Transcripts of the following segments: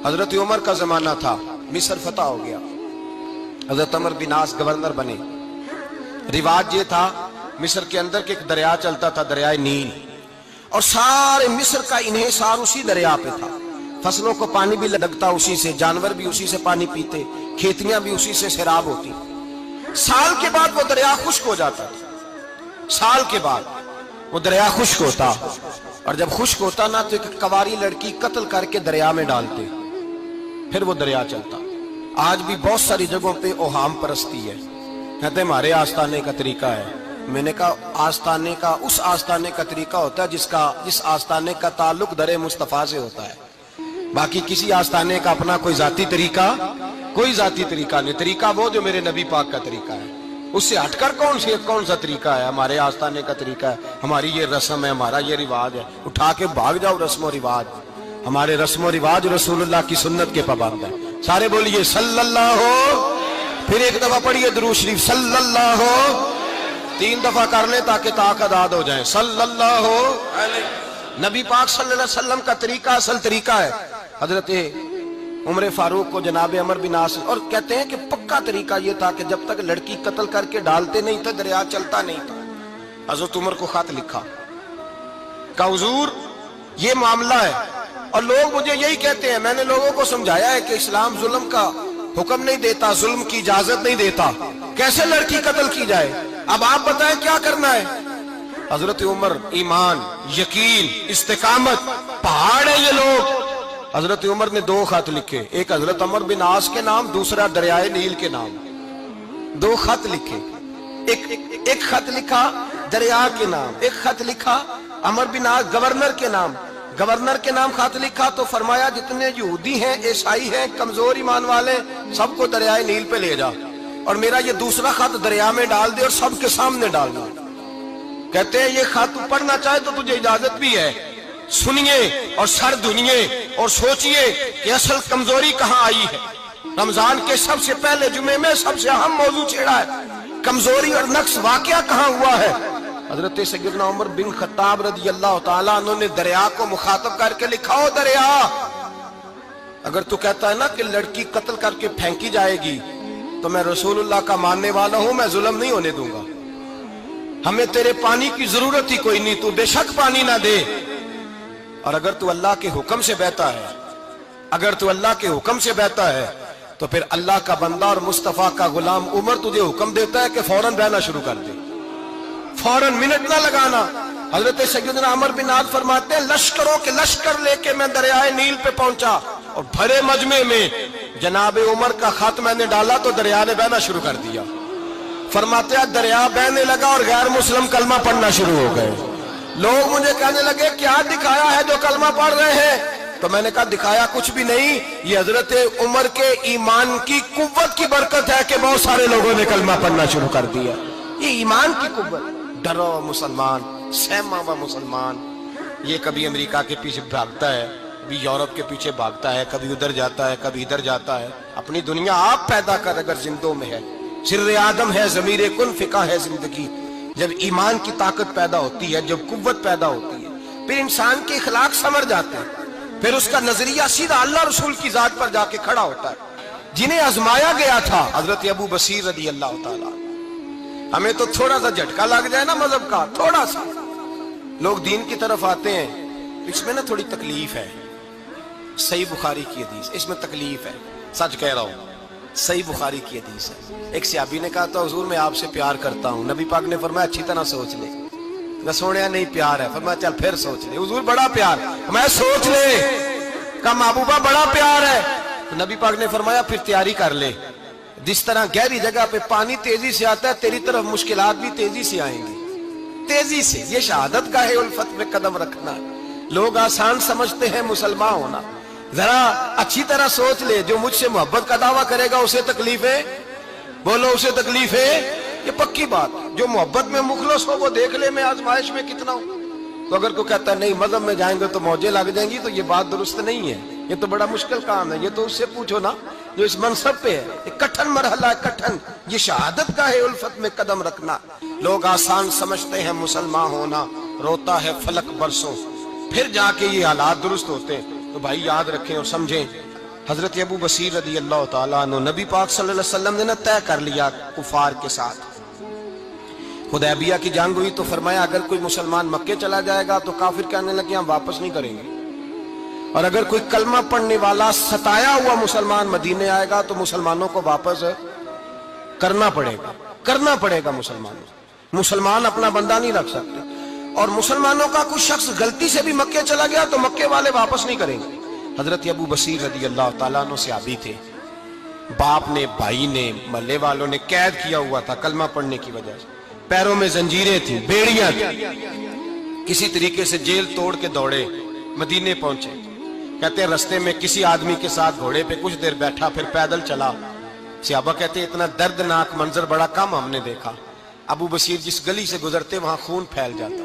حضرت عمر کا زمانہ تھا، مصر فتح ہو گیا، حضرت عمر بن عاص گورنر بنے۔ رواج یہ تھا مصر کے اندر کہ ایک دریا چلتا تھا، دریائے نیل، اور سارے مصر کا انحصار اسی دریا پہ تھا۔ فصلوں کو پانی بھی لگتا اسی سے، جانور بھی اسی سے پانی پیتے، کھیتیاں بھی اسی سے سیراب ہوتی۔ سال کے بعد وہ دریا خشک ہو جاتا تھا، سال کے بعد وہ دریا خشک ہوتا، اور جب خشک ہوتا نا تو ایک کواری لڑکی قتل کر کے دریا میں ڈالتے، پھر وہ دریا چلتا۔ آج بھی بہت ساری جگہوں پہ اوہام پرستی ہے، کہتے ہمارے آستانے کا طریقہ ہے۔ میں نے کہا آستانے کا اس آستانے کا طریقہ ہوتا ہے جس آستانے کا تعلق در مصطفیٰ سے ہوتا ہے، باقی کسی آستانے کا اپنا کوئی ذاتی طریقہ نہیں۔ طریقہ وہ جو میرے نبی پاک کا طریقہ ہے، اس سے ہٹ کر کون سا طریقہ ہے؟ ہمارے آستانے کا طریقہ ہے، ہماری یہ رسم ہے، ہمارا یہ رواج ہے۔ اٹھا کے بھاگ جاؤ رسم و رواج، ہمارے رسم و رواج رسول اللہ کی سنت کے پابند ہیں۔ سارے بولیے صلی اللہ ہو، پھر ایک دفعہ پڑھیے درود شریف صلی اللہ ہو، 3 دفعہ کر لیں تاکہ طاقت آد ہو جائیں۔ صلی اللہ ہو نبی پاک صلی اللہ علیہ وسلم کا طریقہ اصل طریقہ ہے۔ حضرت عمر فاروق کو جناب عمر بن عاص، اور کہتے ہیں کہ پکا طریقہ یہ تھا کہ جب تک لڑکی قتل کر کے ڈالتے نہیں تھے دریا چلتا نہیں تھا۔ حضرت عمر کو خط لکھا کہ حضور یہ معاملہ ہے، اور لوگ مجھے یہی کہتے ہیں، میں نے لوگوں کو سمجھایا ہے کہ اسلام ظلم کا حکم نہیں دیتا، ظلم کی اجازت نہیں دیتا، کیسے لڑکی قتل کی جائے؟ اب آپ بتائیں کیا کرنا ہے؟ حضرت عمر ایمان، یقین، استقامت، پہاڑ ہے یہ لوگ۔ حضرت عمر نے 2 خط لکھے، ایک حضرت عمر بن عاص کے نام، دوسرا دریائے نیل کے نام۔ 2 خط لکھے، ایک خط لکھا دریا کے نام، ایک خط لکھا عمر بن عاص گورنر کے نام۔ گورنر کے نام خط لکھا تو فرمایا جتنے یہودی ہیں، عیسائی ہیں، کمزور ایمان والے، سب کو دریائے نیل پہ لے جا، اور میرا یہ دوسرا خط دریا میں ڈال دے اور سب کے سامنے ڈال دے۔ کہتے ہیں یہ خط پڑھنا چاہے تو تجھے اجازت بھی ہے، سنیے اور سر دھنیے اور سوچئے کہ اصل کمزوری کہاں آئی ہے۔ رمضان کے سب سے پہلے جمعے میں سب سے اہم موضوع چھیڑا ہے، کمزوری اور نقص واقعہ کہاں ہوا ہے۔ حضرت سیدنا عمر بن خطاب رضی اللہ تعالیٰ عنہ نے دریا کو مخاطب کر کے لکھا، ہو دریا، اگر تو کہتا ہے نا کہ لڑکی قتل کر کے پھینکی جائے گی تو میں رسول اللہ کا ماننے والا ہوں، میں ظلم نہیں ہونے دوں گا، ہمیں تیرے پانی کی ضرورت ہی کوئی نہیں، تو بے شک پانی نہ دے، اور اگر تو اللہ کے حکم سے بہتا ہے، اگر تو اللہ کے حکم سے بہتا ہے تو پھر اللہ کا بندہ اور مصطفیٰ کا غلام عمر تجھے حکم دیتا ہے کہ فوراً بہنا شروع کر دے، فوراً منٹ نہ لگانا۔ حضرت سیدنا عمر بن عاص فرماتے ہیں لشکروں کے لشکر لے کے میں دریائے نیل پہ پہنچا، اور بھرے مجمع میں جناب عمر کا خط میں نے ڈالا تو دریا نے بہنا شروع کر دیا۔ فرماتے ہیں دریا بہنے لگا اور غیر مسلم کلمہ پڑھنا شروع ہو گئے۔ لوگ مجھے کہنے لگے کیا دکھایا ہے جو کلمہ پڑھ رہے ہیں؟ تو میں نے کہا دکھایا کچھ بھی نہیں، یہ حضرت عمر کے ایمان کی قوت کی برکت ہے کہ بہت سارے لوگوں نے کلمہ پڑھنا شروع کر دیا۔ یہ ایمان کی قوت، ڈرا ہوا مسلمان، سہما ہوا مسلمان، یہ کبھی امریکہ کے پیچھے بھاگتا ہے، کبھی یورپ کے پیچھے بھاگتا ہے، کبھی ادھر جاتا ہے، کبھی ادھر جاتا ہے۔ اپنی دنیا آپ پیدا کر اگر زندوں میں ہے، سر آدم ہے، ضمیر کن، فقہ ہے زندگی۔ جب ایمان کی طاقت پیدا ہوتی ہے، جب قوت پیدا ہوتی ہے، پھر انسان کے اخلاق سمر جاتے ہیں، پھر اس کا نظریہ سیدھا اللہ رسول کی ذات پر جا کے کھڑا ہوتا ہے۔ جنہیں آزمایا گیا تھا حضرت ابو بصیر رضی اللہ تعالیٰ، ہمیں تو تھوڑا سا جھٹکا لگ جائے نا مذہب کا، تھوڑا سا لوگ دین کی طرف آتے ہیں، اس میں نا تھوڑی تکلیف ہے۔ صحیح بخاری کی حدیث، اس میں تکلیف ہے، سچ کہہ رہا ہوں، صحیح بخاری کی حدیث ہے۔ ایک صحابی نے کہا تھا حضور میں آپ سے پیار کرتا ہوں، نبی پاک نے فرمایا اچھی طرح سوچ لے۔ میں سوڑیا نہیں پیار ہے، فرمایا چل پھر سوچ لے۔ حضور بڑا پیار، میں سوچ لے، کہا محبوبہ بڑا پیار ہے، تو نبی پاک نے فرمایا پھر تیاری کر لے، جس طرح گہری جگہ پہ پانی تیزی سے آتا ہے تیری طرف مشکلات بھی تیزی سے آئیں گی، تیزی سے۔ یہ شہادت گاہ الفت میں قدم رکھنا ہے۔ لوگ آسان سمجھتے ہیں مسلمان ہونا، ذرا اچھی طرح سوچ لے، جو مجھ سے محبت کا دعویٰ کرے گا اسے تکلیف ہے، بولو اسے تکلیف ہے، یہ پکی بات۔ جو محبت میں مخلص ہو وہ دیکھ لے میں آزمائش میں کتنا ہوں۔ تو اگر کوئی کہتا ہے نہیں مذہب میں جائیں گے تو موجیں لگ جائیں گی، تو یہ بات درست نہیں ہے، یہ تو بڑا مشکل کام ہے۔ یہ تو اس سے پوچھو نا جو اس منصب پہ ہے، یہ کٹھن مرحلہ ہے، کٹھن۔ یہ شہادت کا ہے الفت میں قدم رکھنا۔ لوگ آسان سمجھتے ہیں مسلمان ہونا، روتا ہے فلک برسوں، پھر جا کے یہ حالات درست ہوتے ہیں۔ تو بھائی یاد رکھیں اور سمجھیں، حضرت ابو بصیر رضی اللہ تعالیٰ عنہ نبی پاک صلی اللہ علیہ وسلم نے طے کر لیا کفار کے ساتھ. حدیبیہ کی جنگ ہوئی تو فرمایا اگر کوئی مسلمان مکے چلا جائے گا تو کافر کہنے لگے ہم واپس نہیں کریں گے، اور اگر کوئی کلمہ پڑھنے والا ستایا ہوا مسلمان مدینے آئے گا تو مسلمانوں کو واپس کرنا پڑے گا. مسلمان اپنا بندہ نہیں رکھ سکتے، اور مسلمانوں کا کوئی شخص غلطی سے بھی مکے چلا گیا تو مکے والے واپس نہیں کریں گے. حضرت ابو بصیر رضی اللہ تعالیٰ عنہ صحابی تھے، باپ نے، بھائی نے، محلے والوں نے قید کیا ہوا تھا کلمہ پڑھنے کی وجہ سے، پیروں میں زنجیریں تھیں، بیڑیاں تھیں، کسی طریقے سے جیل توڑ کے دوڑے مدینے پہنچے. کہتے ہیں رستے میں کسی آدمی کے ساتھ گھوڑے پہ کچھ دیر بیٹھا پھر پیدل چلا. صحابہ کہتے ہیں اتنا دردناک منظر بڑا کم ہم نے دیکھا. ابو بصیر جس گلی سے گزرتے وہاں خون پھیل جاتا،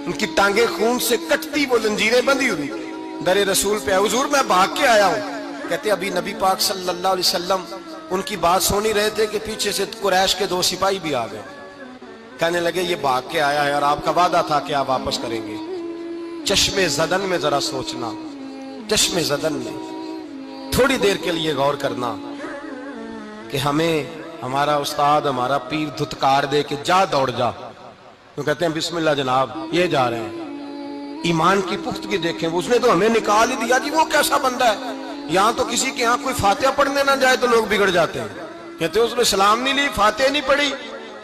ان کی ٹانگیں خون سے کٹتی، وہ زنجیریں بندھی ہوئی. در رسول پہ حضور میں بھاگ کے آیا ہوں. کہتے ابھی نبی پاک صلی اللہ علیہ وسلم ان کی بات سن ہی رہے تھے کہ پیچھے سے قریش کے 2 سپاہی بھی آ گئے. کہنے لگے یہ بھاگ کے آیا ہے اور آپ کا وعدہ تھا کہ آپ واپس کریں گے. چشم زدن میں ذرا سوچنا، چشم زدن میں تھوڑی دیر کے لیے غور کرنا کہ ہمیں ہمارا استاد، ہمارا پیر دھتکار دے کہ جا دوڑ جا، تو کہتے ہیں بسم اللہ جناب یہ جا رہے ہیں. ایمان کی پختگی دیکھیں، اس نے تو ہمیں نکال ہی دیا جی، وہ کیسا بندہ ہے. یہاں تو کسی کے یہاں کوئی فاتحہ پڑھنے نہ جائے تو لوگ بگڑ جاتے ہیں. کہتے ہیں اس نے سلام نہیں لی، فاتحہ نہیں پڑھی،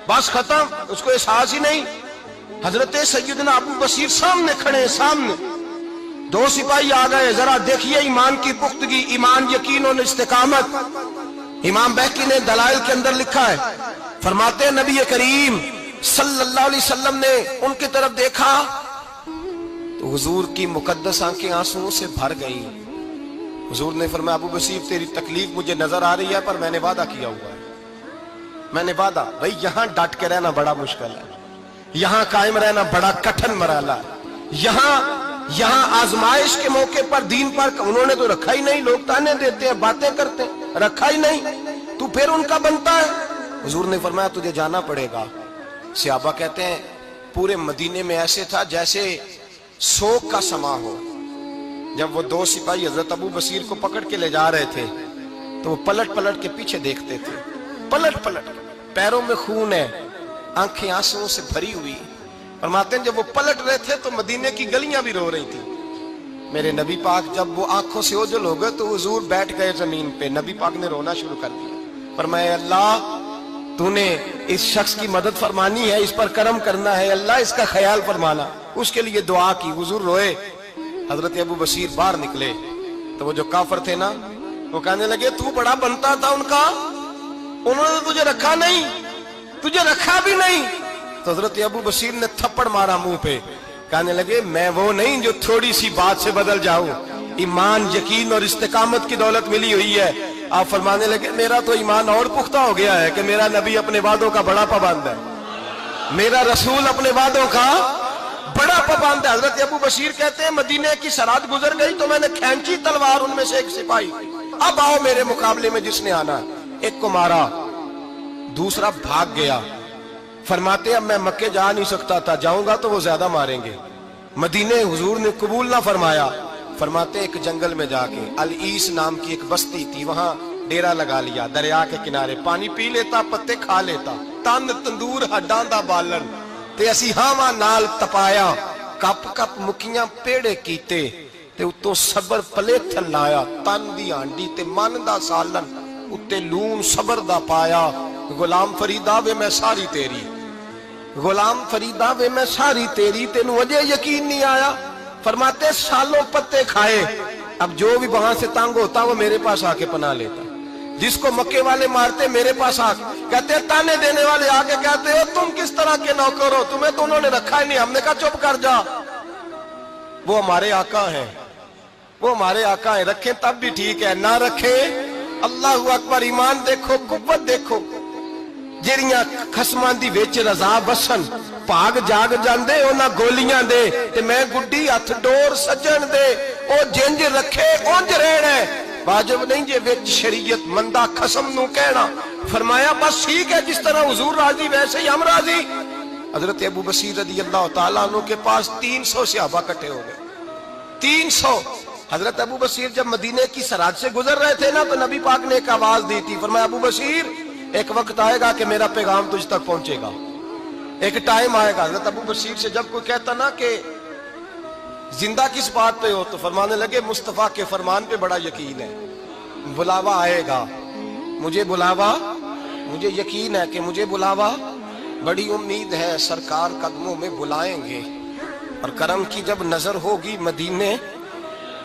بس ختم، اس کو احساس ہی نہیں. حضرت سیدنا ابو بصیر سامنے کھڑے، سامنے 2 سپاہی آ گئے. ذرا دیکھیے ایمان کی پختگی، ایمان، یقین اور استقامت. امام بہقی نے دلائل کے اندر لکھا ہے، فرماتے ہیں نبی کریم صلی اللہ علیہ وسلم نے ان کی طرف دیکھا تو حضور کی مقدس آنکھیں آنسوؤں سے بھر گئیں. حضور نے فرمایا ابو بصیر تیری تکلیف مجھے نظر آ رہی ہے پر میں نے وعدہ کیا ہوا ہے. میں نے وعدہ، بھائی یہاں ڈٹ کے رہنا بڑا مشکل ہے، یہاں قائم رہنا بڑا کٹھن مرحلہ ہے. یہاں آزمائش کے موقع پر دین پر انہوں نے تو رکھا ہی نہیں. لوگ تانے دیتے ہیں، باتیں کرتے ہیں، رکھا ہی نہیں، تو پھر ان کا بنتا ہے. حضور نے فرمایا تجھے جانا پڑے گا. صحابہ کہتے ہیں پورے مدینے میں ایسے تھا جیسے سوگ کا سما ہو. جب وہ 2 سپاہی حضرت ابو بصیر کو پکڑ کے لے جا رہے تھے تو وہ پلٹ پلٹ کے پیچھے دیکھتے تھے، پلٹ پلٹ، پیروں میں خون ہے، آنکھیں آنسوؤں سے بھری ہوئی. فرماتے ہیں جب وہ پلٹ رہے تھے تو مدینے کی گلیاں بھی رو رہی تھی. میرے نبی پاک جب وہ آنکھوں سے اوجھل ہو گئے تو حضور بیٹھ گئے زمین پہ. نبی پاک نے رونا شروع کر دیا. فرمایا اللہ تو نے اس شخص کی مدد فرمانی ہے، اس پر کرم کرنا ہے، اللہ اس کا خیال فرمانا. اس کے لیے دعا کی، حضور روئے. حضرت ابو بصیر باہر نکلے تو وہ جو کافر تھے نا وہ کہنے لگے تو بڑا بنتا تھا ان کا، انہوں نے تجھے رکھا نہیں، تجھے رکھا بھی نہیں. تو حضرت ابو بصیر نے تھپڑ مارا منہ پہ. کہنے لگے میں وہ نہیں جو تھوڑی سی بات سے بدل جاؤں. ایمان، یقین اور استقامت کی دولت ملی ہوئی ہے. آپ فرمانے لگے میرا تو ایمان اور پختہ ہو گیا ہے کہ میرا نبی اپنے وعدوں کا بڑا پابند ہے، میرا رسول اپنے وعدوں کا بڑا پابند ہے. حضرت ابو بصیر کہتے ہیں مدینے کی سرحد گزر گئی تو میں نے کھینچی تلوار، ان میں سے ایک سپاہی، اب آؤ میرے مقابلے میں جس نے آنا. ایک کو مارا، دوسرا بھاگ گیا. فرماتے اب میں مکے جا نہیں سکتا تھا، جاؤں گا تو وہ زیادہ ماریں گے. مدینے حضور نے قبول نہ فرمایا. فرماتے ایک جنگل میں جا کے العیس نام کی ایک بستی تھی، وہاں ڈیرا لگا لیا. دریا کے کنارے پانی پی لیتا، پتے کھا لیتا. تن تندور ہڈاں دا بالن تے اسی ہاواں نال تپایا. کپ کپ مکیاں پیڑے کیتے تے اتوں صبر پلیتھن لایا. تن دی ہانڈی تے من دا سالن اتے لون صبر دا پایا. غلام فریدا وے میں ساری تیری، غلام فریدا وے میں ساری تیری، تینوں وجہ یقین نہیں آیا. فرماتے سالوں پتے کھائے، اب جو بھی وہاں سے تنگ ہوتا وہ میرے پاس آ کے پناہ لیتا. جس کو مکے والے مارتے میرے پاس آ کے کہتے تانے دینے والے آ کے کہتے ہو تم کس طرح کے نوکر ہو، تمہیں تو انہوں نے رکھا ہی نہیں. ہم نے کہا چپ کر جا، وہ ہمارے آقا ہیں، وہ ہمارے آقا ہیں، رکھیں تب بھی ٹھیک ہے، نہ رکھیں اللہ اکبر. ایمان دیکھو، قوت دیکھو. جیڑیاں خسماں دی وچ رضا بسن پاگ جاگ جاندے اونا گولیاں دے تے میں گڈی ہتھ ڈور سجن دے. او جنج رکھے اونج رہنا ہے، واجب نہیں جے وچ شریعت مندہ خسم نو کہنا. فرمایا بس ٹھیک ہے، جس طرح حضور راضی ویسے ہی ہم راضی. حضرت ابو بصیر رضی اللہ تعالیٰ عنہ کے پاس 300 صحابہ کٹھے ہو گئے. 300 حضرت ابو بصیر جب مدینے کی سرحد سے گزر رہے تھے نا تو نبی پاک نے ایک آواز دی تھی، فرمایا ابو بصیر ایک وقت آئے گا کہ میرا پیغام تجھ تک پہنچے گا، ایک ٹائم آئے گا۔ حضرت ابو بصیر سے جب کوئی کہتا نا کہ زندہ کس بات پہ ہو تو فرمانے لگے مصطفیٰ کے فرمان پہ بڑا یقین ہے، بلاوا آئے گا، مجھے یقین ہے کہ مجھے بلاوا، بڑی امید ہے سرکار قدموں میں بلائیں گے، اور کرم کی جب نظر ہوگی مدینے،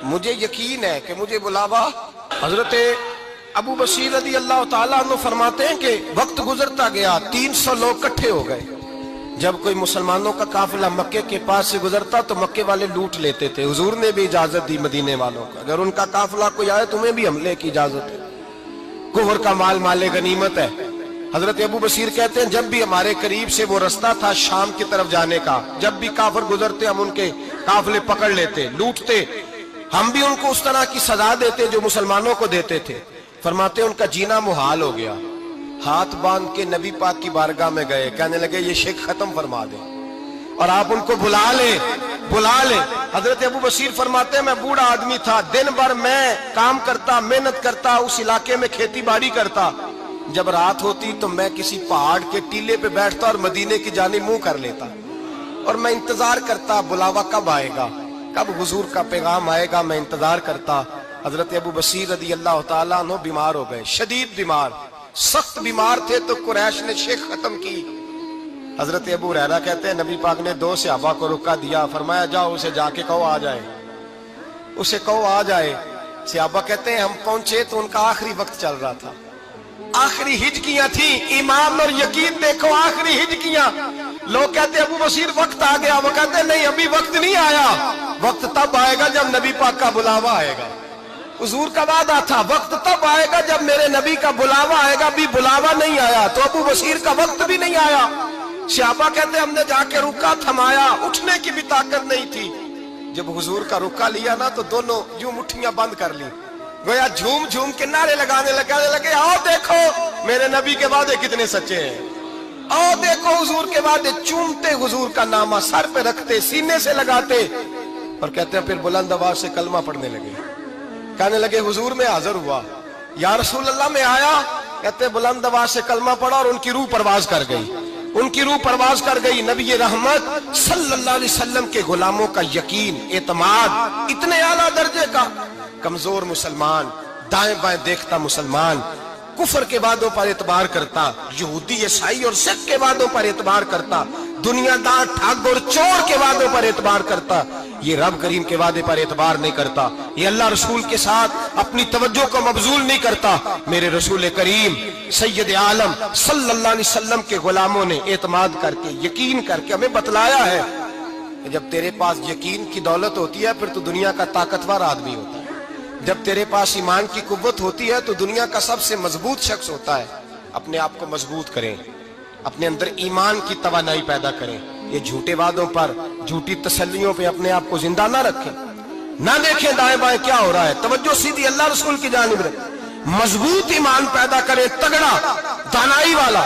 مجھے یقین ہے کہ مجھے بلاوا۔ حضرت ابو بصیر رضی اللہ تعالیٰ عنہ فرماتے ہیں کہ وقت گزرتا گیا، 300 لوگ اکٹھے ہو گئے۔ جب کوئی مسلمانوں کا قافلہ مکے کے پاس سے گزرتا تو مکے والے لوٹ لیتے تھے۔ حضور نے بھی اجازت دی مدینے والوں کو، اگر ان کا قافلہ کوئی آئے تمہیں بھی حملے کی اجازت ہے، کفر کا مال مال غنیمت ہے۔ حضرت ابو بصیر کہتے ہیں جب بھی ہمارے قریب سے وہ رستہ تھا شام کی طرف جانے کا، جب بھی کافر گزرتے ہم ان کے قافلے پکڑ لیتے، لوٹتے، ہم بھی ان کو اس طرح کی سزا دیتے جو مسلمانوں کو دیتے تھے۔ فرماتے ان کا جینا محال ہو گیا، ہاتھ باندھ کے نبی پاک کی بارگاہ میں گئے، کہنے لگے یہ شرک ختم فرما دیں اور آپ ان کو بلا لیں۔ حضرت ابو بصیر فرماتے ہیں میں بوڑھا آدمی تھا، دن بھر میں کام کرتا، محنت کرتا، اس علاقے میں کھیتی باڑی کرتا، جب رات ہوتی تو میں کسی پہاڑ کے ٹیلے پہ بیٹھتا اور مدینے کی جانب منہ کر لیتا، اور میں انتظار کرتا بلاوا کب آئے گا، کب حضور کا پیغام آئے گا، میں انتظار کرتا۔ حضرت ابو بصیر رضی اللہ تعالیٰ عنہ بیمار ہو گئے، شدید بیمار، سخت بیمار تھے، تو قریش نے شیخ ختم کی۔ حضرت ابو ہریرہ کہتے ہیں نبی پاک نے 2 صحابہ کو رکا دیا، فرمایا جاؤ اسے جا کے کہو آ جائے، اسے کہو آ جائے۔ صحابہ کہتے ہیں ہم پہنچے تو ان کا آخری وقت چل رہا تھا، آخری ہجکیاں تھیں، ایمان اور یقین دیکھو، آخری ہجکیاں۔ لوگ کہتے ابو بصیر وقت آ گیا، وہ کہتے نہیں ابھی وقت نہیں آیا، وقت تب آئے گا جب نبی پاک کا بلاوا آئے گا۔ حضور کا وعدہ تھا وقت تب آئے گا جب میرے نبی کا بلاوا آئے گا، ابھی بلاوا نہیں آیا، تو ابو بصیر کا وقت بھی نہیں آیا۔ صحابہ کہتے ہم نے جا کے رکا، تھمایا، اٹھنے کی بھی طاقت نہیں تھی۔ جب حضور کا رکا لیا نا تو دونوں یوں مٹھیاں بند کر لی، گویا جھوم جھوم کے نعرے لگانے لگے آؤ دیکھو میرے نبی کے وعدے کتنے سچے ہیں، آؤ دیکھو حضور کے وعدے، چومتے حضور کا نامہ، سر پہ رکھتے، سینے سے لگاتے، اور کہتے ہیں پھر بلند آواز سے کلمہ پڑھنے لگے، کہنے لگے حضور میں حاضر ہوا، یا رسول اللہ میں آیا، کہتے بلند آواز سے کلمہ پڑھا اور ان کی روح پرواز کر گئی، ان کی روح پرواز کر گئی۔ نبی رحمت صلی اللہ علیہ وسلم کے غلاموں کا یقین، اعتماد اتنے اعلیٰ درجے کا، کمزور مسلمان، دائیں بائیں دیکھتا مسلمان، کفر کے وعدوں پر اعتبار کرتا، یہودی عیسائی اور سکھ کے وعدوں پر اعتبار کرتا، دنیا دار ٹھگ اور چور کے وعدوں پر اعتبار کرتا، یہ رب کریم کے وعدے پر اعتبار نہیں کرتا، یہ اللہ رسول کے ساتھ اپنی توجہ کو مبذول نہیں کرتا۔ میرے رسول کریم سید عالم صلی اللہ علیہ وسلم کے غلاموں نے اعتماد کر کے، یقین کر کے ہمیں بتلایا ہے کہ جب تیرے پاس یقین کی دولت ہوتی ہے پھر تو دنیا کا طاقتور آدمی ہوتا ہے، جب تیرے پاس ایمان کی قوت ہوتی ہے تو دنیا کا سب سے مضبوط شخص ہوتا ہے۔ اپنے آپ کو مضبوط کریں، اپنے اندر ایمان کی توانائی پیدا کریں، یہ جھوٹے وعدوں پر، جھوٹی تسلیوں پہ اپنے آپ کو زندہ نہ رکھیں، نہ دیکھیں دائیں بائیں کیا ہو رہا ہے، توجہ سیدھی اللہ رسول کی جانب رکھیں، مضبوط ایمان پیدا کریں، تگڑا، دانائی والا۔